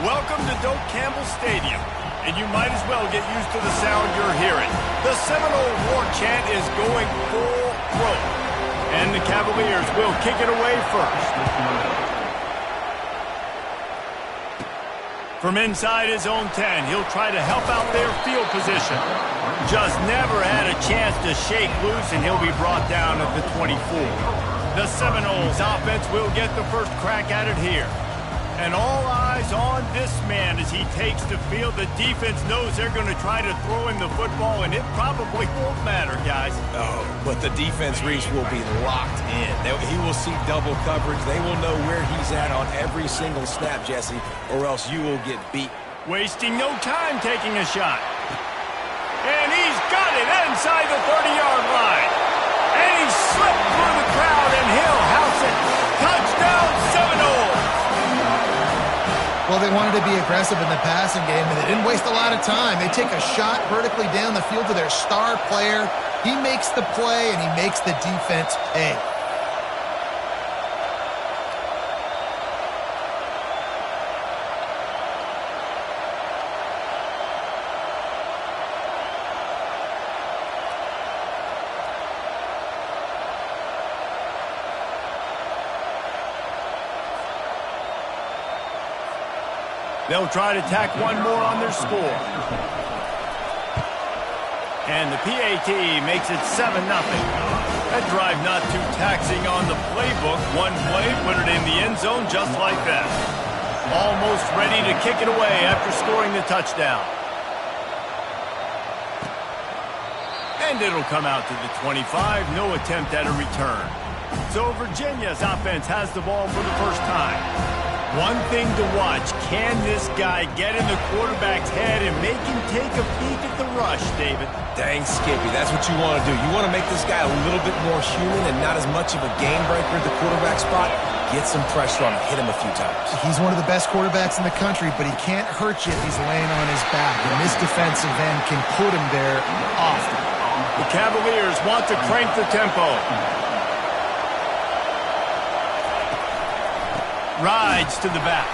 Welcome to Doak Campbell Stadium, and you might as well get used to the sound you're hearing. The Seminole war chant is going full throat, and the Cavaliers will kick it away first. From inside his own 10, he'll try to help out their field position. Just never had a chance to shake loose, and he'll be brought down at the 24. The Seminoles offense will get the first crack at it here. And all eyes on this man as he takes the field. The defense knows they're going to try to throw him the football, and it probably won't matter, guys. Oh, but the defense, Reese, will be locked in. He will see double coverage. They will know where he's at on every single snap, Jesse, or else you will get beat. Wasting no time taking a shot. And he's got it inside the 30-yard line. And he slipped through the crowd, and he'll house it. Touchdown, Seminoles! Well, they wanted to be aggressive in the passing game, and they didn't waste a lot of time. They take a shot vertically down the field to their star player. He makes the play, and he makes the defense pay. They'll try to tack one more on their score. And the PAT makes it 7-0. That drive not too taxing on the playbook. One play, put it in the end zone just like that. Almost ready to kick it away after scoring the touchdown. And it'll come out to the 25. No attempt at a return. So Virginia's offense has the ball for the first time. One thing to watch, can this guy get in the quarterback's head and make him take a peek at the rush, David? Dang, Skippy, that's what you want to do. You want to make this guy a little bit more human and not as much of a game breaker at the quarterback spot. Get some pressure on him, hit him a few times. He's one of the best quarterbacks in the country, but he can't hurt you if he's laying on his back, and this defensive end can put him there often. The Cavaliers want to crank the tempo. Rides to the back.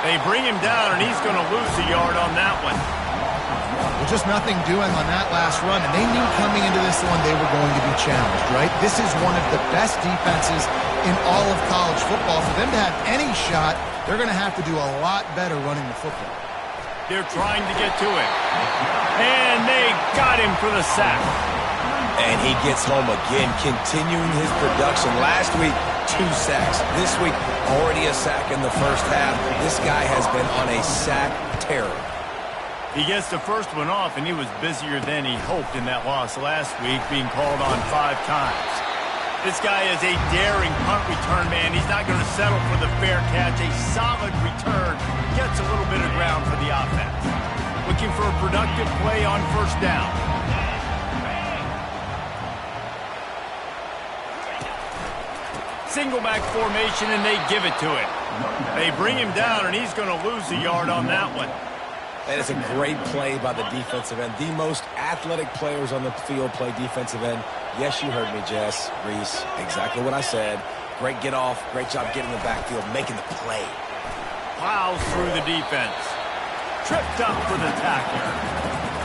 They bring him down, and he's going to lose a yard on that one. Well, just nothing doing on that last run, and they knew coming into this one they were going to be challenged, right? This is one of the best defenses in all of college football. For them to have any shot, they're going to have to do a lot better running the football. They're trying to get to it. And they got him for the sack. And he gets home again, continuing his production. Last week, 2 sacks. This week, already a sack in the first half. This guy has been on a sack terror. He gets the first one off, and he was busier than he hoped in that loss last week, being called on 5 times. This guy is a daring punt return man. He's not going to settle for the fair catch. A solid return gets a little bit of ground for the offense. Looking for a productive play on first down. Single back formation, and they give it to him. They bring him down, and he's going to lose a yard on that one. That is a great play by the defensive end. The most athletic players on the field play defensive end. Yes, you heard me, Jess, Reese. Exactly what I said. Great get off. Great job getting the backfield, making the play. Plows through the defense. Tripped up for the tackle.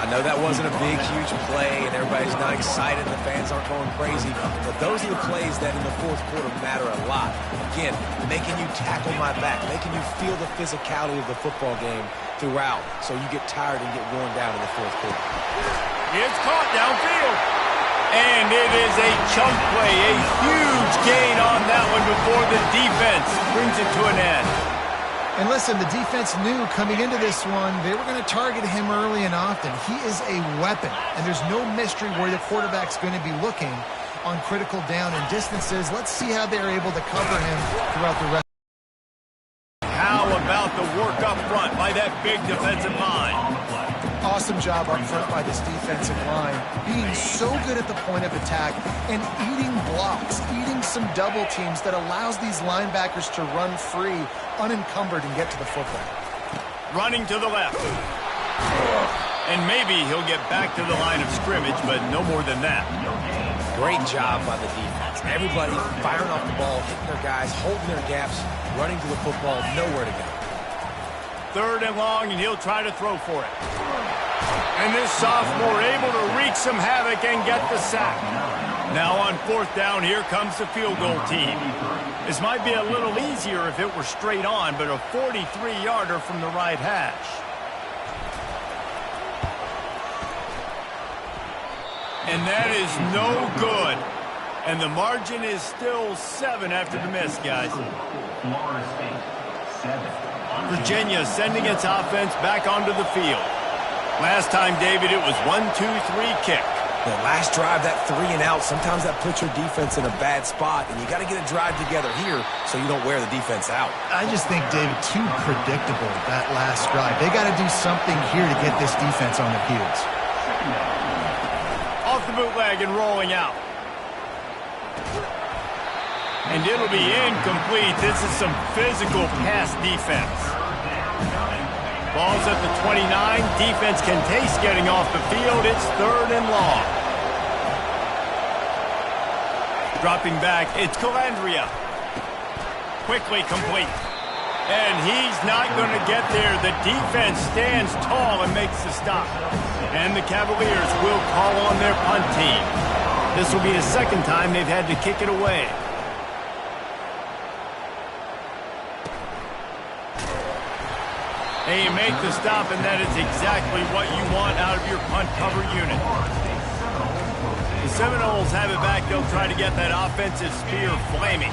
I know that wasn't a big, huge play, and everybody's not excited. The fans aren't going crazy. But those are the plays that in the fourth quarter matter a lot. Again, making you tackle my back, making you feel the physicality of the football game throughout, so you get tired and get worn down in the fourth quarter. It's caught downfield. And it is a chunk play, a huge gain on that one before the defense brings it to an end. And listen, the defense knew coming into this one they were going to target him early and often. He is a weapon, and there's no mystery where the quarterback's going to be looking on critical down and distances. Let's see how they're able to cover him throughout the rest. How about the work up front by that big defensive line? Awesome job up front by this defensive line, being so good at the point of attack and eating blocks, eating some double teams that allows these linebackers to run free, unencumbered, and get to the football. Running to the left. And maybe he'll get back to the line of scrimmage, but no more than that. Great job by the defense. Everybody firing off the ball, hitting their guys, holding their gaps, running to the football, nowhere to go. 3rd and long, and he'll try to throw for it. And this sophomore able to wreak some havoc and get the sack. Now on 4th down, here comes the field goal team. This might be a little easier if it were straight on, but a 43-yarder from the right hash. And that is no good. And the margin is still 7 after the miss, guys. Virginia sending its offense back onto the field. Last time, David, it was 1-2-3 kick. The last drive, that 3 and out, sometimes that puts your defense in a bad spot, and you got to get a drive together here so you don't wear the defense out. I just think, David, too predictable, that last drive. They got to do something here to get this defense on their heels. Off the bootleg and rolling out. And it'll be incomplete. This is some physical pass defense. Ball's at the 29. Defense can taste getting off the field. It's 3rd and long. Dropping back, it's Calandria. Quickly complete. And he's not going to get there. The defense stands tall and makes the stop. And the Cavaliers will call on their punt team. This will be the 2nd time they've had to kick it away. And you make the stop, and that is exactly what you want out of your punt cover unit. The Seminoles have it back. They'll try to get that offensive spear flaming.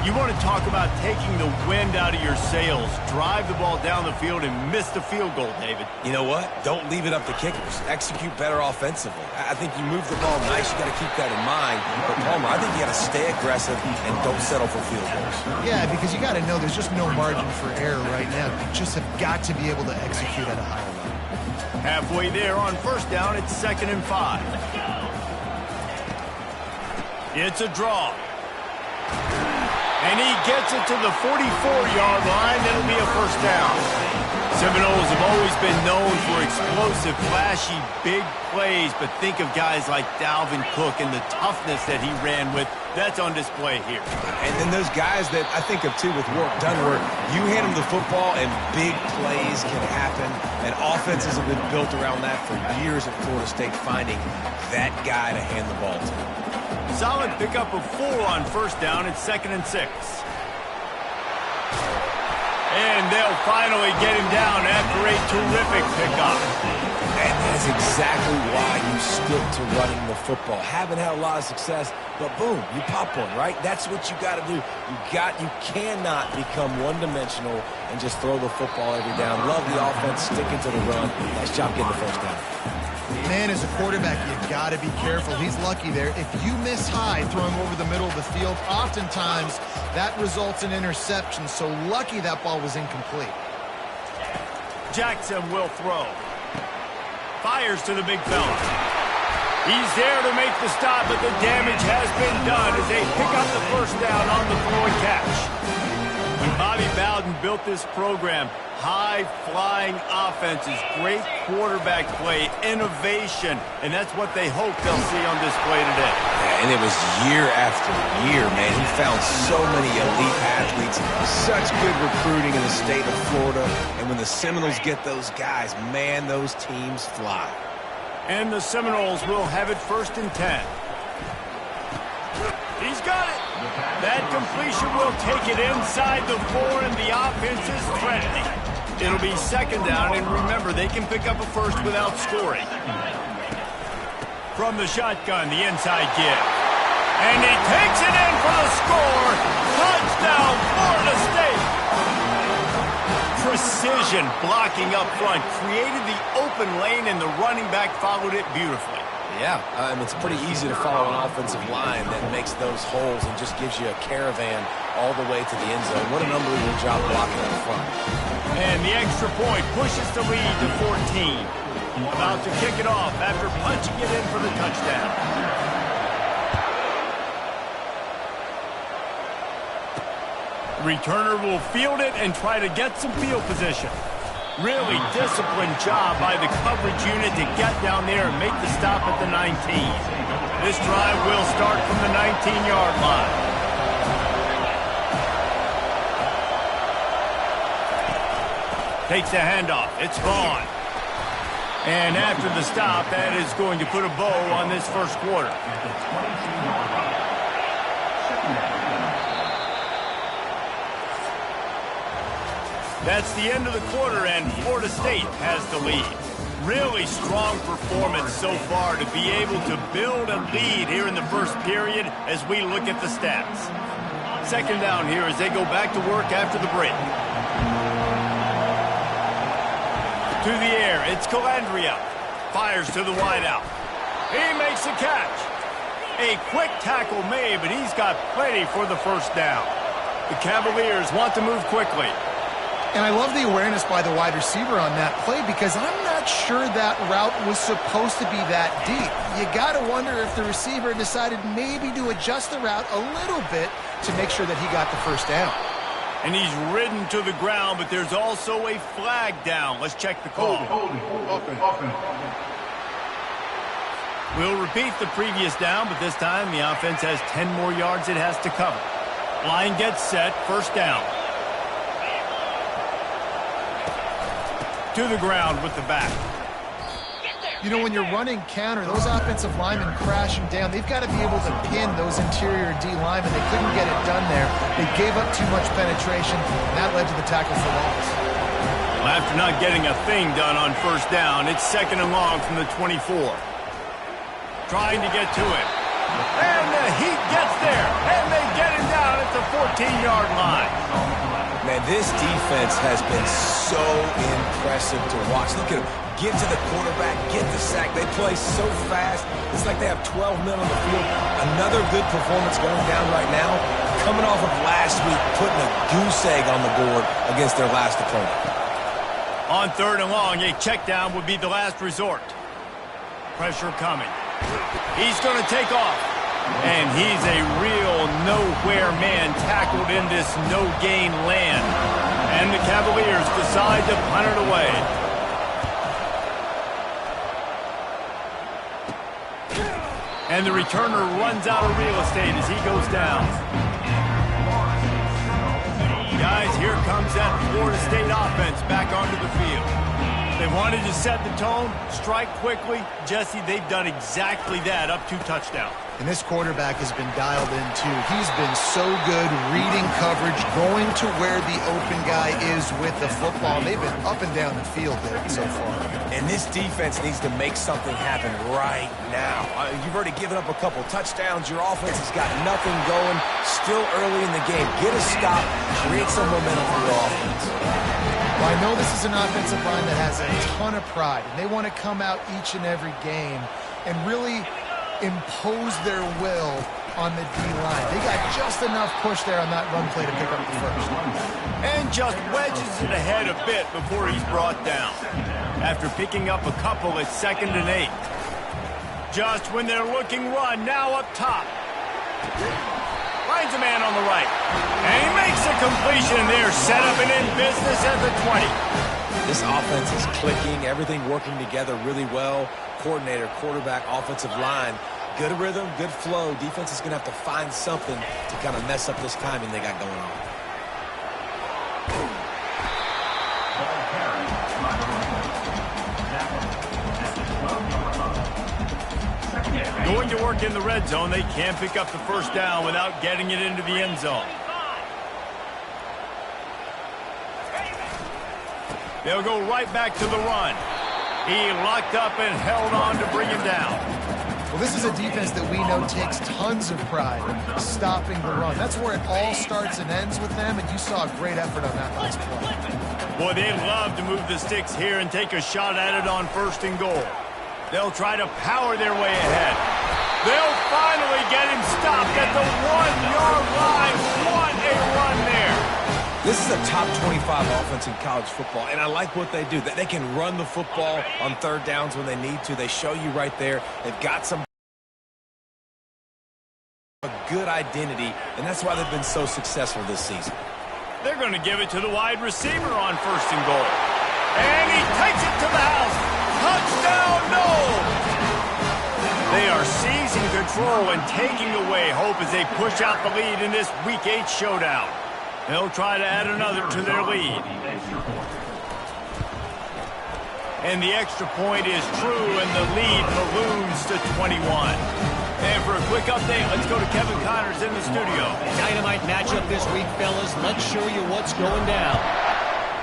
You want to talk about taking the wind out of your sails. Drive the ball down the field and miss the field goal, David. You know what? Don't leave it up to kickers. Execute better offensively. I think you move the ball nice. You got to keep that in mind. But, Palmer, I think you got to stay aggressive and don't settle for field goals. Yeah, because you got to know there's just no margin for error right now. You just have got to be able to execute at a higher level. Halfway there on 1st down, it's 2nd and 5. It's a draw. And he gets it to the 44-yard line. That'll be a 1st down. Seminoles have always been known for explosive, flashy, big plays, but think of guys like Dalvin Cook and the toughness that he ran with. That's on display here. And then those guys that I think of, too, with work done, where you hand them the football and big plays can happen, and offenses have been built around that for years at Florida State, finding that guy to hand the ball to. Solid pickup of 4 on 1st down. It's 2nd and 6. And they'll finally get him down after a terrific pickup. And that's exactly why you stick to running the football. Haven't had a lot of success, but boom, you pop one, right? That's what you got to do. You cannot become one-dimensional and just throw the football every down. Love the offense, sticking to the run. Nice job getting the 1st down. Man, as a quarterback, you got to be careful. He's lucky there. If you miss high throwing over the middle of the field, oftentimes that results in interception. So lucky that ball was incomplete. Jackson will throw. Fires to the big fella. He's there to make the stop, but the damage has been done as they pick up the 1st down on the throw and catch. When Bobby Bowden built this program, high-flying offenses, great quarterback play, innovation, and that's what they hope they'll see on display today. Yeah, and it was year after year, man. He found so many elite athletes, such good recruiting in the state of Florida, and when the Seminoles get those guys, man, those teams fly. And the Seminoles will have it 1st and 10. He's got it. That completion will take it inside the 4, and the offense is threatening. It'll be 2nd down, and remember, they can pick up a 1st without scoring. From the shotgun, the inside give. And he takes it in for the score. Touchdown, Florida State. Precision blocking up front created the open lane, and the running back followed it beautifully. Yeah, it's pretty easy to follow an offensive line that makes those holes and just gives you a caravan all the way to the end zone. What an unbelievable job blocking up front. And the extra point pushes the lead to 14. About to kick it off after punching it in for the touchdown. Returner will field it and try to get some field position. Really disciplined job by the coverage unit to get down there and make the stop at the 19. This drive will start from the 19-yard line. Takes the handoff. It's Vaughn. And after the stop, that is going to put a bow on this first quarter. That's the end of the quarter, and Florida State has the lead. Really strong performance so far to be able to build a lead here in the first period as we look at the stats. Second down here as they go back to work after the break. To the air, it's Calandria. Fires to the wideout. He makes a catch. A quick tackle made, but he's got plenty for the first down. The Cavaliers want to move quickly. And I love the awareness by the wide receiver on that play because I'm not sure that route was supposed to be that deep. You got to wonder if the receiver decided maybe to adjust the route a little bit to make sure that he got the first down. And he's ridden to the ground, but there's also a flag down. Let's check the call. We'll repeat the previous down, but this time the offense has 10 more yards it has to cover. Line gets set, first down. To the ground with the back. You know, when you're running counter, those offensive linemen crashing down, they've got to be able to pin those interior D linemen. They couldn't get it done there. They gave up too much penetration, and that led to the tackle for loss. Well, after not getting a thing done on first down, it's second and long from the 24. Trying to get to it. And the Heat gets there, and they get him down at the 14-yard line. Man, this defense has been so impressive to watch. Look at them. Get to the quarterback, get the sack. They play so fast. It's like they have 12 men on the field. Another good performance going down right now. Coming off of last week, putting a goose egg on the board against their last opponent. On third and long, a check down would be the last resort. Pressure coming. He's going to take off. And he's a real nowhere man tackled in this no-gain land. And the Cavaliers decide to punt it away. And the returner runs out of real estate as he goes down. Guys, here comes that Florida State offense back onto the field. They wanted to set the tone, strike quickly. Jesse, they've done exactly that, up 2 touchdowns. And this quarterback has been dialed in, too. He's been so good reading coverage, going to where the open guy is with the football. They've been up and down the field there so far. And this defense needs to make something happen right now. You've already given up a couple touchdowns. Your offense has got nothing going. Still early in the game. Get a stop. Create some momentum for your offense. Well, I know this is an offensive line that has a ton of pride, and they want to come out each and every game and really impose their will on the D-line. They got just enough push there on that run play to pick up the first. And just wedges it ahead a bit before he's brought down. After picking up a couple at 2nd and 8. Just when they're looking run, now up top. Finds a man on the right. And he makes a completion there, set up and in business at the 20. This offense is clicking, everything working together really well. Coordinator, quarterback, offensive line. Good rhythm, good flow. Defense is going to have to find something to kind of mess up this timing they got going on. Going to work in the red zone. They can't pick up the first down without getting it into the end zone. They'll go right back to the run. He locked up and held on to bring him down. Well, this is a defense that we know takes tons of pride stopping the run. That's where it all starts and ends with them, and you saw a great effort on that last play. Boy, they'd love to move the sticks here and take a shot at it on 1st and goal. They'll try to power their way ahead. They'll finally get him stopped at the 1-yard line. What a run there. This is a top 25 offense in college football, and I like what they do. They can run the football on third downs when they need to. They show you right there. They've got some a good identity, and that's why they've been so successful this season. They're going to give it to the wide receiver on 1st and goal. And he takes it to the house. Touchdown, no! They are seizing control and taking away hope as they push out the lead in this Week 8 showdown. They'll try to add another to their lead. And the extra point is true, and the lead balloons to 21. And for a quick update, let's go to Kevin Connors in the studio. Dynamite matchup this week, fellas. Let's show you what's going down.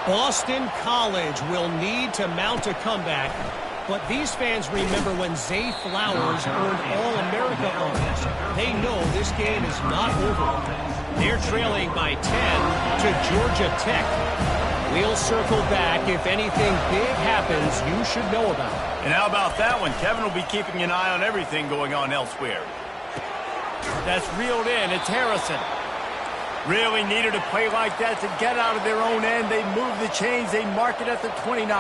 Boston College will need to mount a comeback, but these fans remember when Zay Flowers earned All-America honors. They know this game is not over. They're trailing by 10 to Georgia Tech. We'll circle back. If anything big happens, you should know about it. And how about that one? Kevin will be keeping an eye on everything going on elsewhere. That's reeled in. It's Harrison. Really needed a play like that to get out of their own end. They move the chains. They mark it at the 29.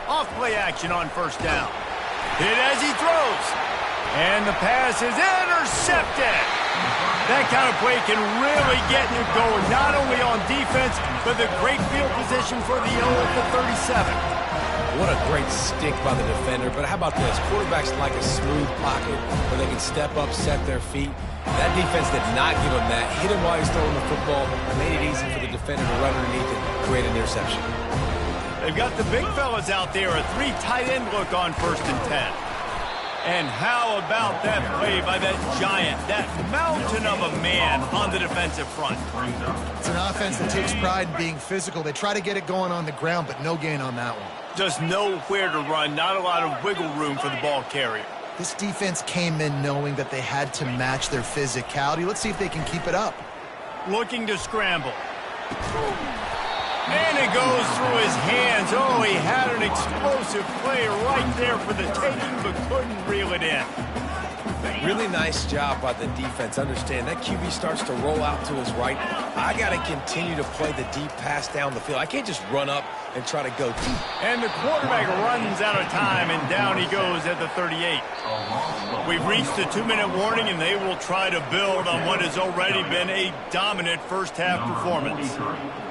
Off play action on first down. Hit as he throws. And the pass is intercepted. That kind of play can really get you going, not only on defense, but the great field position for the O at the 37. What a great stick by the defender. But how about this? Quarterbacks like a smooth pocket where they can step up, set their feet. That defense did not give him that. Hit him while he's throwing the football and made it easy for the defender to run underneath and create an interception. They've got the big fellas out there. A 3 tight end look on 1st and 10. And how about that play by that giant, that mountain of a man on the defensive front? It's an offense that takes pride in being physical. They try to get it going on the ground, but no gain on that one. Just nowhere to run, not a lot of wiggle room for the ball carrier. This defense came in knowing that they had to match their physicality. Let's see if they can keep it up. Looking to scramble. And it goes through his hands. Oh, he had an explosive play right there for the taking, but couldn't reel it in. Really nice job by the defense. Understand, that QB starts to roll out to his right. I got to continue to play the deep pass down the field. I can't just run up and try to go deep. And the quarterback runs out of time, and down he goes at the 38. We've reached the 2-minute warning, and they will try to build on what has already been a dominant first-half performance.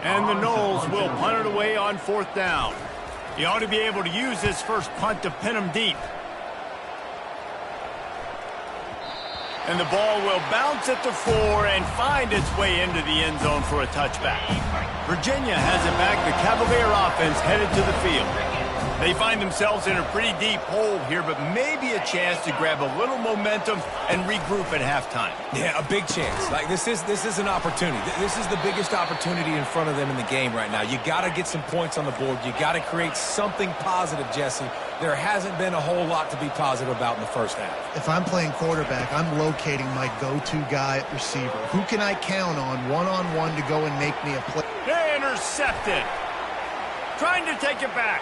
And the Noles will punt it away on 4th down. He ought to be able to use his first punt to pin him deep. And the ball will bounce at the 4 and find its way into the end zone for a touchback. Virginia has it back. The Cavalier offense headed to the field. They find themselves in a pretty deep hole here, but maybe a chance to grab a little momentum and regroup at halftime. Yeah, a big chance. Like this is an opportunity. This is the biggest opportunity in front of them in the game right now. You got to get some points on the board. You got to create something positive, Jesse. There hasn't been a whole lot to be positive about in the first half. If I'm playing quarterback, I'm locating my go-to guy at receiver. Who can I count on one-on-one to go and make me a play? Intercepted. Trying to take it back.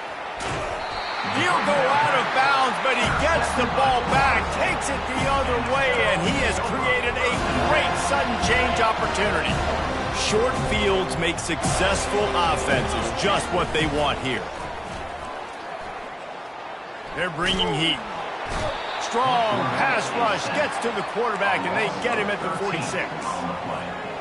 He'll go out of bounds, but he gets the ball back, takes it the other way, and he has created a great sudden change opportunity. Short fields make successful offenses just what they want here. They're bringing heat. Strong pass rush gets to the quarterback, and they get him at the 46.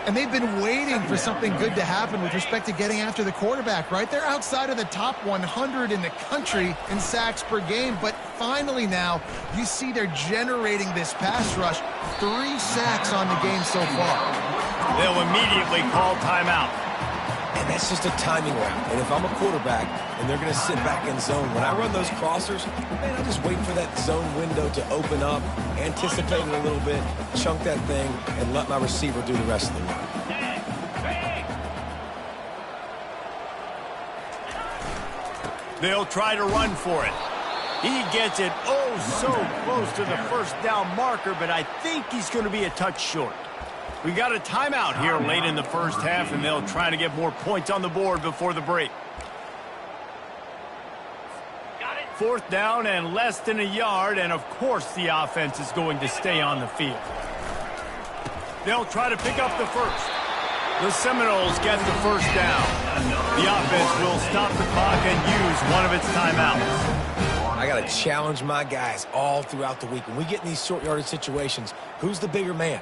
And they've been waiting for something good to happen with respect to getting after the quarterback, right? They're outside of the top 100 in the country in sacks per game, but finally now you see they're generating this pass rush. 3 sacks on the game so far. They'll immediately call timeout. And that's just a timing route. And if I'm a quarterback and they're going to sit back in zone, when I run those crossers, man, I'm just waiting for that zone window to open up, anticipate it a little bit, chunk that thing, and let my receiver do the rest of the work. They'll try to run for it. He gets it oh so close to the first down marker, but I think he's going to be a touch short. We got a timeout here late in the first half, and they'll try to get more points on the board before the break. 4th down and less than a yard, and of course the offense is going to stay on the field. They'll try to pick up the first. The Seminoles get the first down. The offense will stop the clock and use one of its timeouts. I got to challenge my guys all throughout the week. When we get in these short yardage situations, who's the bigger man?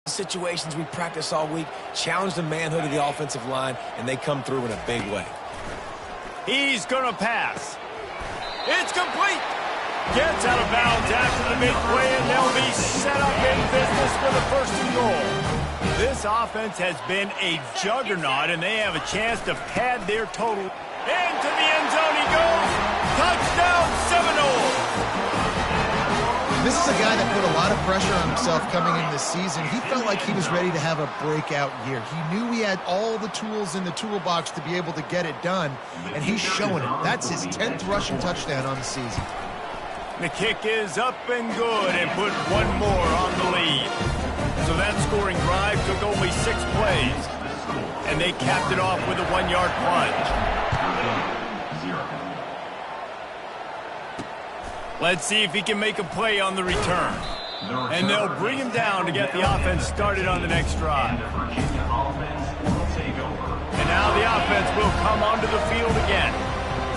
Situations we practice all week, challenge the manhood of the offensive line, and they come through in a big way. He's going to pass. It's complete. Gets out of bounds after the big play, and they'll be set up in business for the first and goal. This offense has been a juggernaut, and they have a chance to pad their total. Into the end zone he goes. Touchdown, Seminoles. This is a guy that put a lot of pressure on himself coming into this season. He felt like he was ready to have a breakout year. He knew he had all the tools in the toolbox to be able to get it done, and he's showing it. That's his 10th rushing touchdown on the season. The kick is up and good, and put one more on the lead. So that scoring drive took only 6 plays, and they capped it off with a 1-yard plunge. Let's see if he can make a play on the return. And they'll bring him down to get the offense started on the next drive. And now the offense will come onto the field again.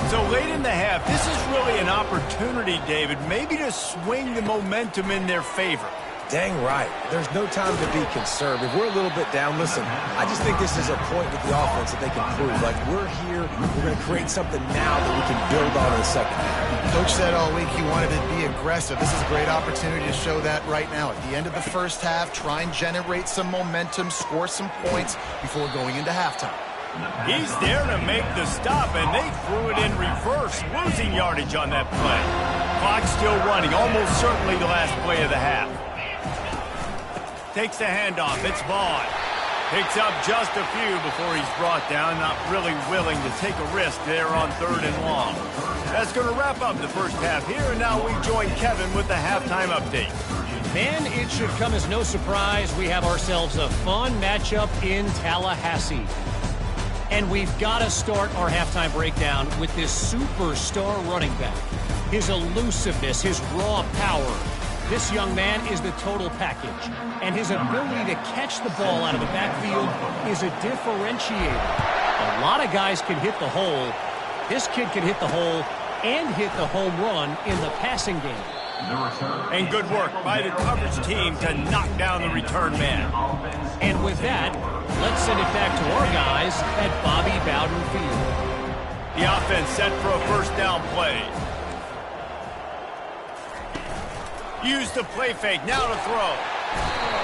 So late in the half, this is really an opportunity, David, maybe to swing the momentum in their favor. Dang right. There's no time to be concerned. If we're a little bit down, listen, I just think this is a point with the offense that they can prove. Like, we're here, we're going to create something now that we can build on in the second half. Coach said all week he wanted to be aggressive. This is a great opportunity to show that right now. At the end of the first half, try and generate some momentum, score some points before going into halftime. He's there to make the stop, and they threw it in reverse, losing yardage on that play. Clock still running, almost certainly the last play of the half. Takes the handoff. It's Vaughn. Picks up just a few before he's brought down. Not really willing to take a risk there on 3rd and long. That's going to wrap up the first half here, and now we join Kevin with the halftime update. Man, it should come as no surprise we have ourselves a fun matchup in Tallahassee. And we've got to start our halftime breakdown with this superstar running back. His elusiveness, his raw power. This young man is the total package, and his ability to catch the ball out of the backfield is a differentiator. A lot of guys can hit the hole. This kid can hit the hole and hit the home run in the passing game. And good work by the coverage team to knock down the return man. And with that, let's send it back to our guys at Bobby Bowden Field. The offense set for a first down play. Use the play fake, now to throw.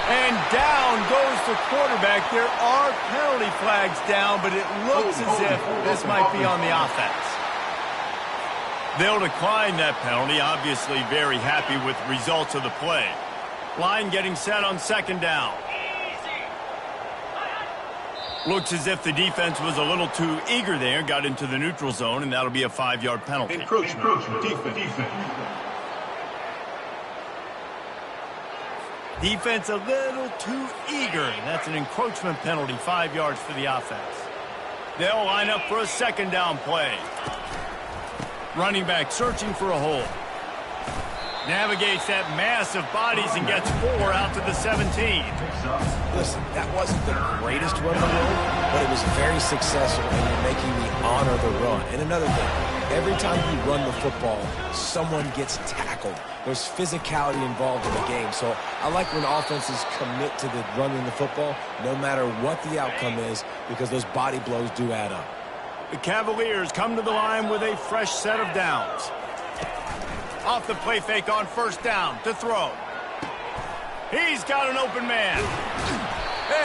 And down goes the quarterback. There are penalty flags down, but it looks as if this might be on the offense. They'll decline that penalty, obviously very happy with the results of the play. Line getting set on 2nd down. Looks as if the defense was a little too eager there, got into the neutral zone, and that'll be a 5-yard penalty. Encroachment. Defense. Defense a little too eager. That's an encroachment penalty, 5 yards for the offense. They'll line up for a 2nd down play. Running back searching for a hole. Navigates that mass of bodies and gets 4 out to the 17. Listen, that wasn't the greatest run in the world, but it was very successful, and you're making me honor the run. And another thing, every time you run the football, someone gets tackled. There's physicality involved in the game. So I like when offenses commit to the running the football, no matter what the outcome is, because those body blows do add up. The Cavaliers come to the line with a fresh set of downs. Off the play fake on 1st down to throw. He's got an open man.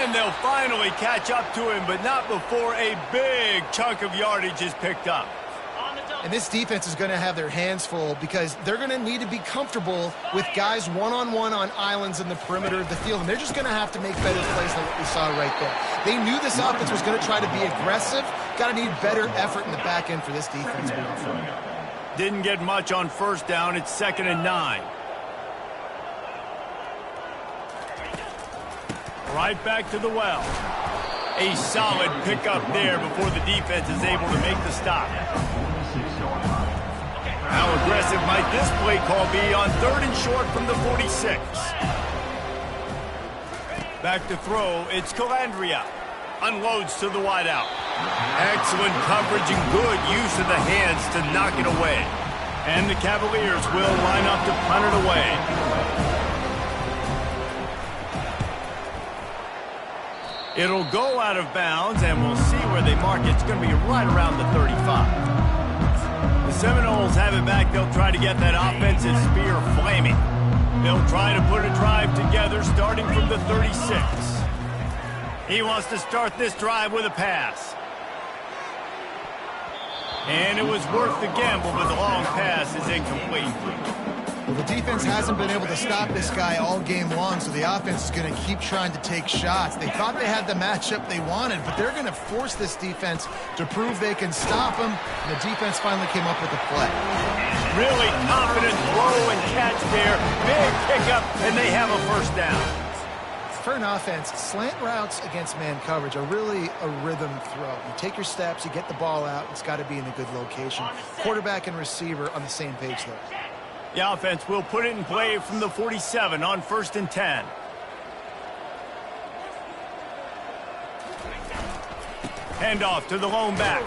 And they'll finally catch up to him, but not before a big chunk of yardage is picked up. And this defense is going to have their hands full because they're going to need to be comfortable with guys one-on-one on islands in the perimeter of the field. And they're just going to have to make better plays than what we saw right there. They knew this offense was going to try to be aggressive. Got to need better effort in the back end for this defense moving forward. Didn't get much on 1st down. It's 2nd and 9. Right back to the well. A solid pickup there before the defense is able to make the stop. How aggressive might this play call be on 3rd and short from the 46? Back to throw, it's Calandria. Unloads to the wideout. Excellent coverage and good use of the hands to knock it away. And the Cavaliers will line up to punt it away. It'll go out of bounds, and we'll see where they mark it. It's going to be right around the 35. The Seminoles have it back. They'll try to get that offensive spear flaming. They'll try to put a drive together starting from the 36. He wants to start this drive with a pass. And it was worth the gamble, but the long pass is incomplete. Well, the defense hasn't been able to stop this guy all game long, so the offense is going to keep trying to take shots. They thought they had the matchup they wanted, but they're going to force this defense to prove they can stop him, and the defense finally came up with a play. Really confident throw and catch there. Big pickup, and they have a first down. For an offense, slant routes against man coverage are really a rhythm throw. You take your steps, you get the ball out, it's got to be in a good location. Quarterback and receiver on the same page there. The offense will put it in play from the 47 on 1st and 10. Handoff to the lone back.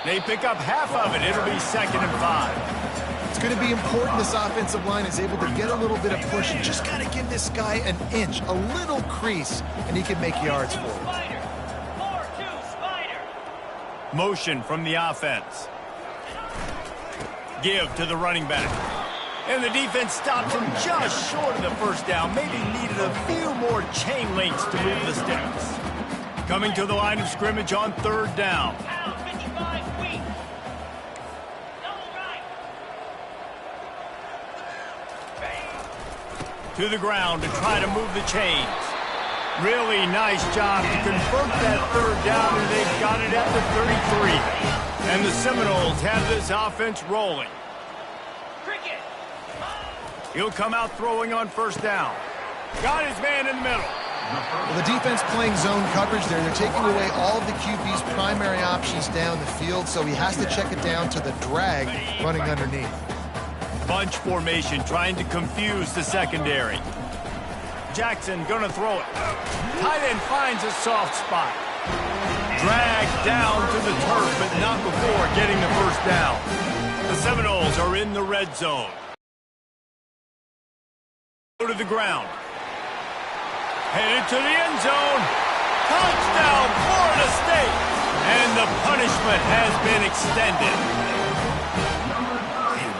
They pick up half of it. It'll be 2nd and 5. It's going to be important this offensive line is able to get a little bit of push. You just got to give this guy an inch, a little crease, and he can make yards for you. Motion from the offense. Give to the running back. And the defense stopped him just short of the first down. Maybe needed a few more chain links to move the sticks. Coming to the line of scrimmage on 3rd down. To the ground to try to move the chains. Really nice job to convert that 3rd down, and they've got it at the 33. And the Seminoles have this offense rolling. He'll come out throwing on 1st down. Got his man in the middle. Well, the defense playing zone coverage there. They're taking away all of the QB's primary options down the field, so he has to check it down to the drag running underneath. Bunch formation trying to confuse the secondary. Jackson gonna throw it. Tight end finds a soft spot. Dragged down to the turf, but not before getting the first down. The Seminoles are in the red zone. Go to the ground. Headed to the end zone. Touchdown, Florida State. And the punishment has been extended.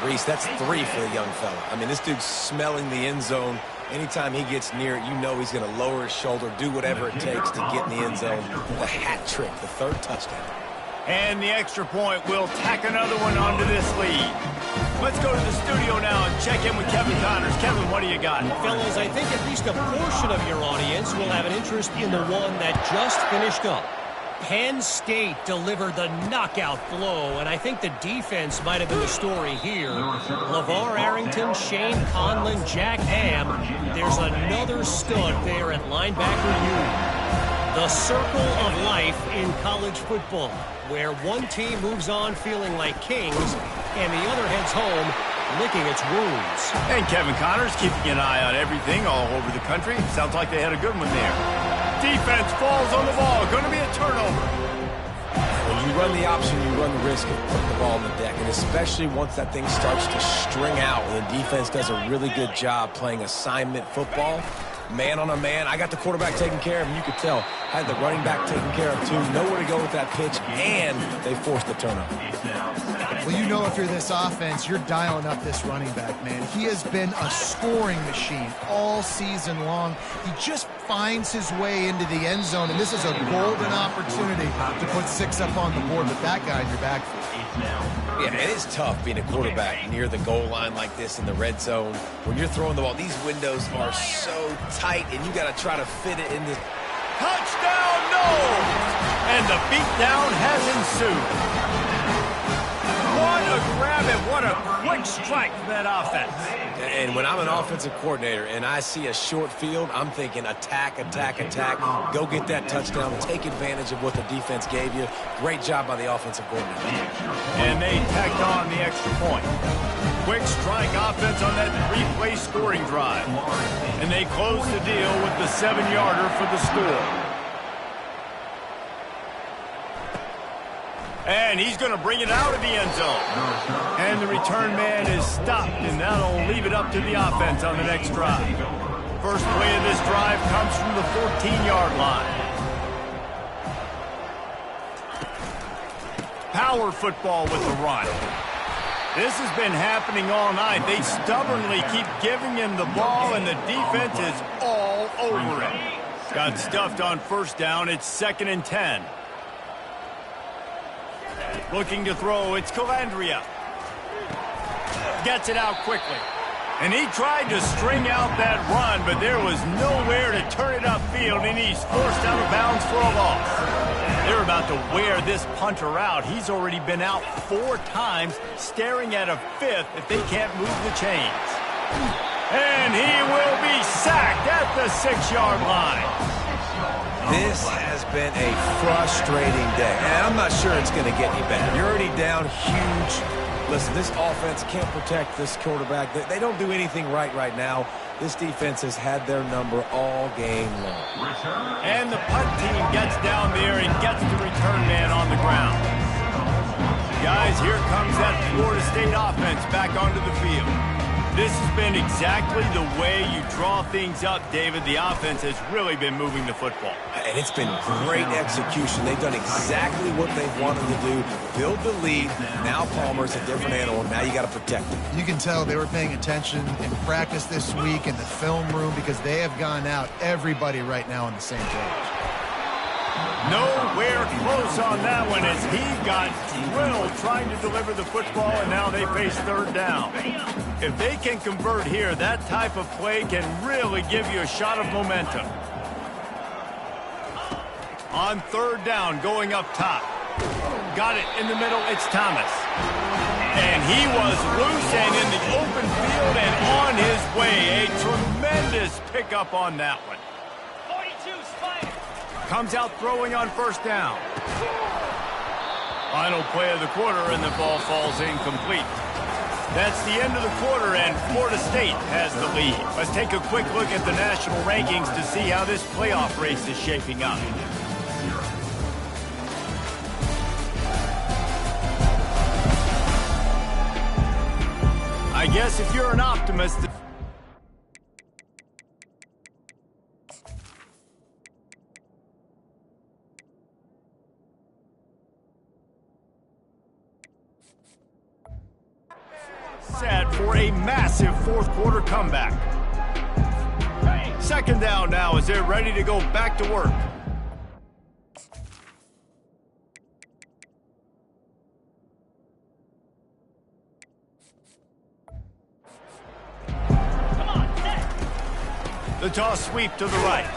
Reese, that's 3 for the young fella. I mean, this dude's smelling the end zone. Anytime he gets near it, you know he's going to lower his shoulder, do whatever it takes to get in the end zone. The hat trick, the 3rd touchdown. And the extra point will tack another one onto this lead. Let's go to the studio now and check in with Kevin Connors. Kevin, what do you got? Fellas, I think at least a portion of your audience will have an interest in the one that just finished up. Penn State delivered the knockout blow, and I think the defense might have been the story here. LeVar Arrington, Shane Conlon, Jack Ham. There's another stud there at linebacker U. The circle of life in college football, where one team moves on feeling like kings, and the other heads home licking its wounds. And Kevin Connors keeping an eye on everything all over the country. Sounds like they had a good one there. Defense falls on the ball. Going to be a turnover. When you run the option, you run the risk of putting the ball on the deck, and especially once that thing starts to string out, and the defense does a really good job playing assignment football. Man on a man. I got the quarterback taken care of, and you could tell. I had the running back taken care of, too. Nowhere to go with that pitch, and they forced the turnover. Well, you know if you're this offense, you're dialing up this running back, man. He has been a scoring machine all season long. He just finds his way into the end zone, and this is a golden opportunity to put 6 up on the board with that guy in your backfield. Yeah, it is tough being a quarterback near the goal line like this in the red zone. When you're throwing the ball, these windows are so tight, and you got to try to fit it in the... Touchdown, no! And the beatdown has ensued. What a grab and what a quick strike from that offense. And when I'm an offensive coordinator and I see a short field, I'm thinking attack, attack, attack. Go get that touchdown. Take advantage of what the defense gave you. Great job by the offensive coordinator. And they tacked on the extra point. Quick strike offense on that 3-play scoring drive. And they close the deal with the 7-yarder for the score. And he's going to bring it out of the end zone. And the return man is stopped, and that'll leave it up to the offense on the next drive. First play of this drive comes from the 14-yard line. Power football with the run. This has been happening all night. They stubbornly keep giving him the ball, and the defense is all over it. Got stuffed on first down. It's 2nd and 10. Looking to throw. It's Calandria. Gets it out quickly. And he tried to string out that run, but there was nowhere to turn it upfield, and he's forced out of bounds for a loss. They're about to wear this punter out. He's already been out 4 times, staring at a 5th if they can't move the chains. And he will be sacked at the 6-yard line. This has been a frustrating day, and I'm not sure it's going to get any better. You're already down huge. Listen, this offense can't protect this quarterback. They don't do anything right now. This defense has had their number all game long. And the punt team gets down there and gets the return man on the ground. Guys, here comes that Florida State offense back onto the field. This has been exactly the way you draw things up, David. The offense has really been moving the football. And it's been great execution. They've done exactly what they've wanted to do. Build the lead. Now Palmer's a different animal. Now you got to protect him. You can tell they were paying attention in practice this week in the film room because they have gone out, everybody right now on the same page. Nowhere close on that one as he got drilled trying to deliver the football, and now they face 3rd down. If they can convert here, that type of play can really give you a shot of momentum. On 3rd down, going up top. Got it in the middle, it's Thomas. And he was loose and in the open field and on his way. A tremendous pickup on that one. Comes out throwing on 1st down. Final play of the quarter, and the ball falls incomplete. That's the end of the quarter, and Florida State has the lead. Let's take a quick look at the national rankings to see how this playoff race is shaping up. I guess if you're an optimist... set for a massive 4th quarter comeback. 2nd down now as they're ready to go back to work. The toss sweep to the right.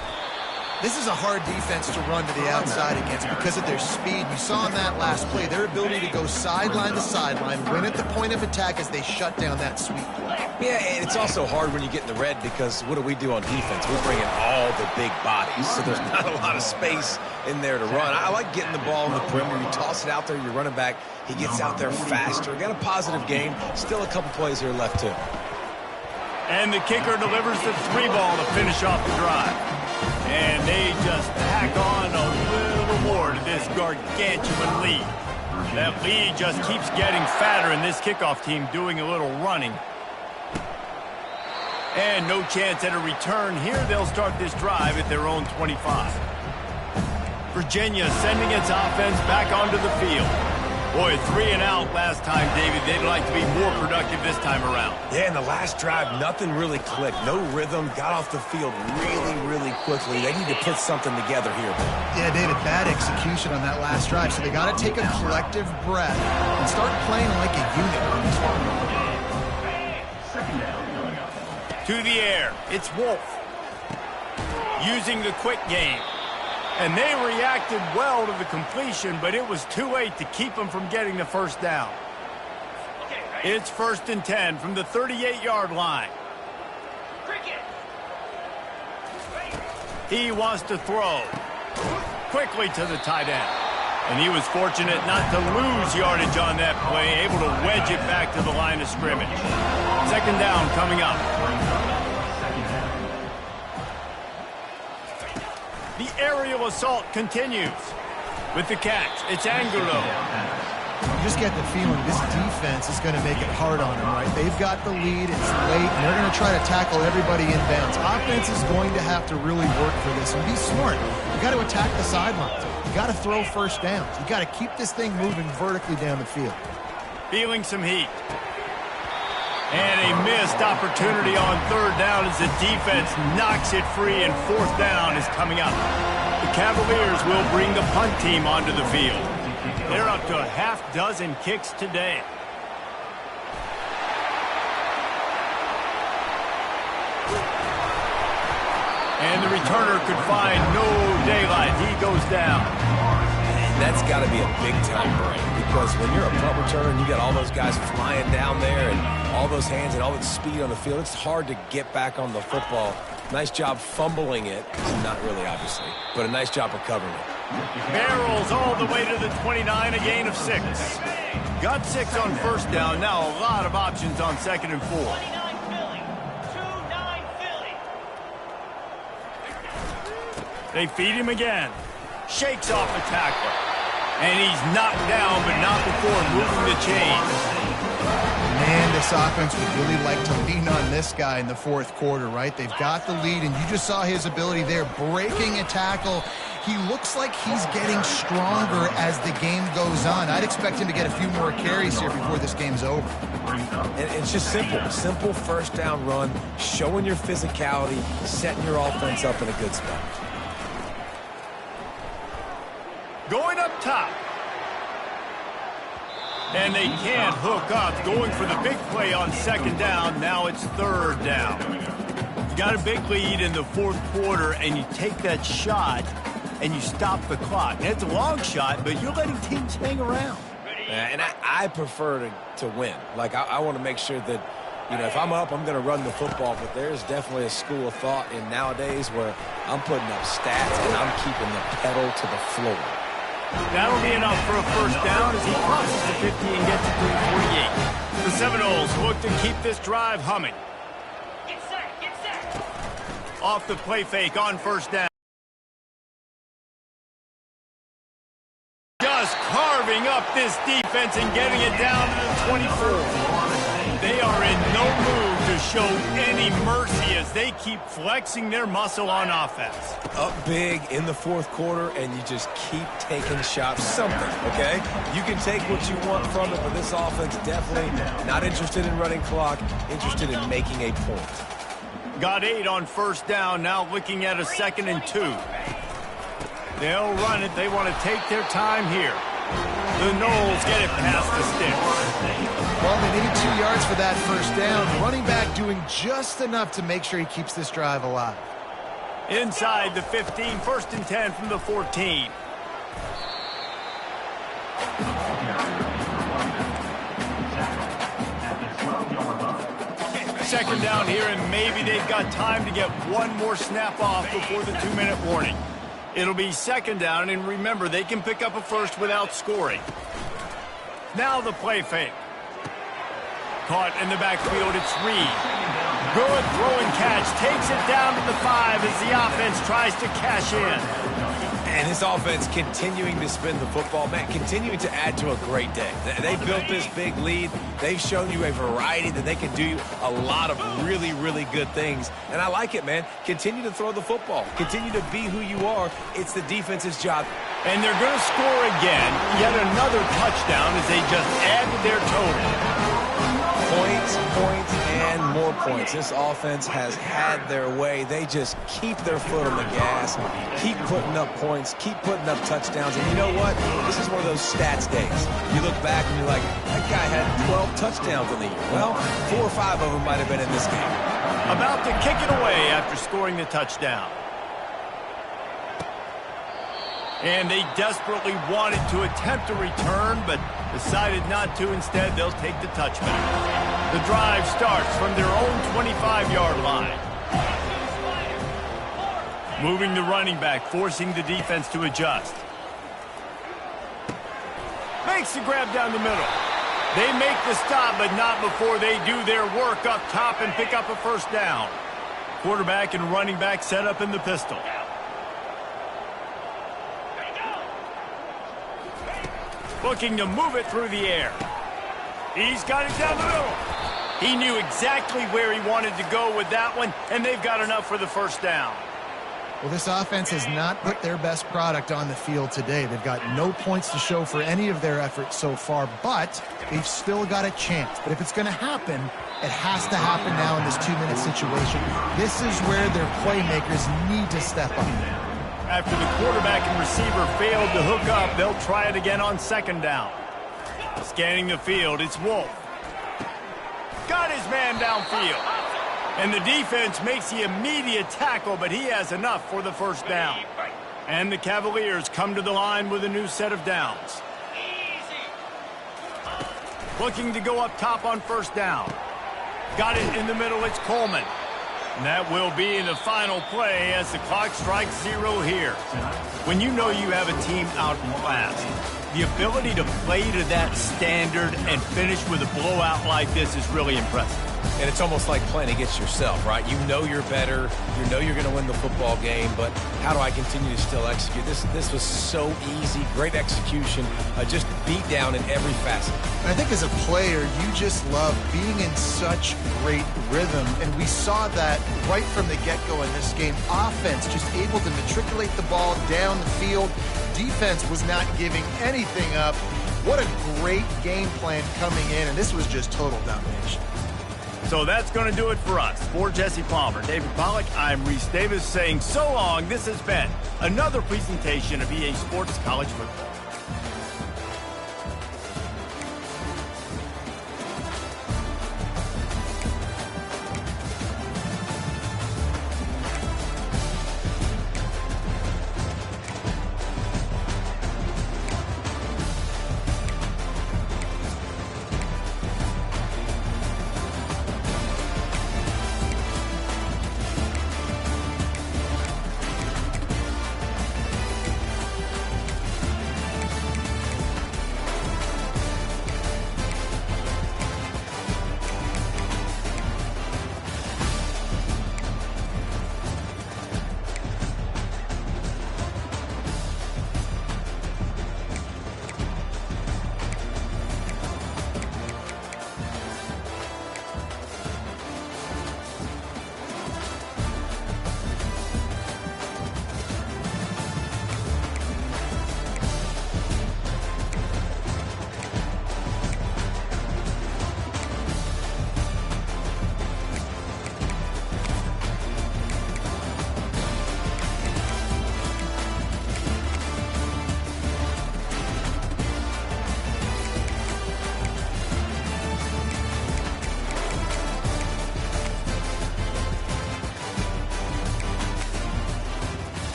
This is a hard defense to run to the outside against because of their speed. You saw in that last play their ability to go sideline to sideline, win at the point of attack as they shut down that sweep play. Yeah, and it's also hard when you get in the red because what do on defense? We bring in all the big bodies, so there's not a lot of space in there to run. I like getting the ball in the perimeter. You toss it out there, you're running back. He gets out there faster. Got a positive game. Still a couple plays here left, too. And the kicker delivers the 3 ball to finish off the drive. And they just pack on a little more to this gargantuan lead. That lead just keeps getting fatter, and this kickoff team doing a little running. And no chance at a return here. They'll start this drive at their own 25. Virginia sending its offense back onto the field. Boy, 3 and out last time, David. They'd like to be more productive this time around. Yeah, in the last drive, nothing really clicked. No rhythm. Got off the field really quickly. They need to put something together here. Yeah, David, bad execution on that last drive. So they got to take a collective breath and start playing like a unit on this one. To the air, it's Wolf. Using the quick game. And they reacted well to the completion, but it was too late to keep them from getting the 1st down. It's 1st and 10 from the 38-yard line. He wants to throw. Quickly to the tight end. And he was fortunate not to lose yardage on that play, able to wedge it back to the line of scrimmage. 2nd down coming up. The aerial assault continues. With the catch, it's Angulo. You just get the feeling this defense is going to make it hard on them, right? They've got the lead, it's late, and they're going to try to tackle everybody inbounds. Offense is going to have to really work for this and be smart. You got to attack the sidelines. You got to throw 1st downs. You got to keep this thing moving vertically down the field. Feeling some heat. And a missed opportunity on third down as the defense knocks it free, and fourth down is coming up. The Cavaliers will bring the punt team onto the field. They're up to a half dozen kicks today. And the returner could find no daylight. He goes down. And that's got to be a big-time break, because when you're a punt returner and you got all those guys flying down there and all those hands and all that speed on the field, it's hard to get back on the football. Nice job fumbling it. Not really, obviously, but a nice job recovering it. Barrels all the way to the 29, a gain of 6. Got 6 on first down. Now a lot of options on second and 4. They feed him again. Shakes off a tackle. And he's knocked down, but not before moving the chains. Man, this offense would really like to lean on this guy in the fourth quarter, right? They've got the lead, and you just saw his ability there, breaking a tackle. He looks like he's getting stronger as the game goes on. I'd expect him to get a few more carries here before this game's over. And it's just simple first down run, showing your physicality, setting your offense up in a good spot. Going up top. And they can't hook up. Going for the big play on second down. Now it's third down. You got a big lead in the fourth quarter, and you take that shot, and you stop the clock. And it's a long shot, but you're letting teams hang around. And I prefer to win. Like, I want to make sure that, you know, if I'm up, I'm going to run the football. But there's definitely a school of thought in nowadays where I'm putting up stats and I'm keeping the pedal to the floor. That'll be enough for a first down as he crosses the 50 and gets it to the 48. The Seminoles look to keep this drive humming. Get set. Off the play fake on first down. Just carving up this defense and getting it down to the 24. They are in no mood to show any mercy as they keep flexing their muscle on offense. Up big in the fourth quarter, and you just keep taking shots. Something, okay? You can take what you want from it, but this offense definitely not interested in running clock, interested in making a point. Got 8 on first down, now looking at a 2nd and 2. They'll run it. They want to take their time here. The Noles get it past the sticks. Well, they need 2 yards for that first down. Running back doing just enough to make sure he keeps this drive alive. Inside the 15, 1st and 10 from the 14. Second down here, and maybe they've got time to get one more snap off before the 2-minute warning. It'll be second down, and remember, they can pick up a first without scoring. Now the play fake. Caught in the backfield, it's Reed. Good throw and catch. Takes it down to the 5 as the offense tries to cash in. And this offense continuing to spin the football, man, continuing to add to a great day. They built this big lead. They've shown you a variety that they can do a lot of really, really good things. And I like it, man. Continue to throw the football. Continue to be who you are. It's the defense's job. And they're going to score again. Yet another touchdown as they just add to their total. Points, and more points. This offense has had their way. They just keep their foot on the gas, keep putting up points, keep putting up touchdowns. And you know what? This is one of those stats days. You look back and you're like, that guy had 12 touchdowns in the year. Well, 4 or 5 of them might have been in this game. About to kick it away after scoring the touchdown. And they desperately wanted to attempt a return, but decided not to. Instead, they'll take the touchback. The drive starts from their own 25-yard line. Moving the running back, forcing the defense to adjust. Makes the grab down the middle. They make the stop, but not before they do their work up top and pick up a first down. Quarterback and running back set up in the pistol. Looking to move it through the air. He's got it down the middle. He knew exactly where he wanted to go with that one, and they've got enough for the first down. Well, this offense has not put their best product on the field today. They've got no points to show for any of their efforts so far, but they've still got a chance. But if it's going to happen, it has to happen now in this 2-minute situation. This is where their playmakers need to step up. After the quarterback and receiver failed to hook up, they'll try it again on second down. Scanning the field, it's Wolf. Got his man downfield. And the defense makes the immediate tackle, but he has enough for the first down. And the Cavaliers come to the line with a new set of downs. Looking to go up top on first down. Got it in the middle, it's Coleman. And that will be the final play as the clock strikes 0 here. When you know you have a team out in class, the ability to play to that standard and finish with a blowout like this is really impressive. And it's almost like playing against yourself, right? You know you're better. You know you're going to win the football game, but how do I continue to still execute? This was so easy. Great execution. Just beat down in every facet. And I think as a player, you just love being in such great rhythm. And we saw that right from the get-go in this game. Offense just able to matriculate the ball down the field. Defense was not giving anything up. What a great game plan coming in, and this was just total domination. So that's going to do it for us. For Jesse Palmer, David Pollack, I'm Reese Davis saying so long. This has been another presentation of EA Sports College Football.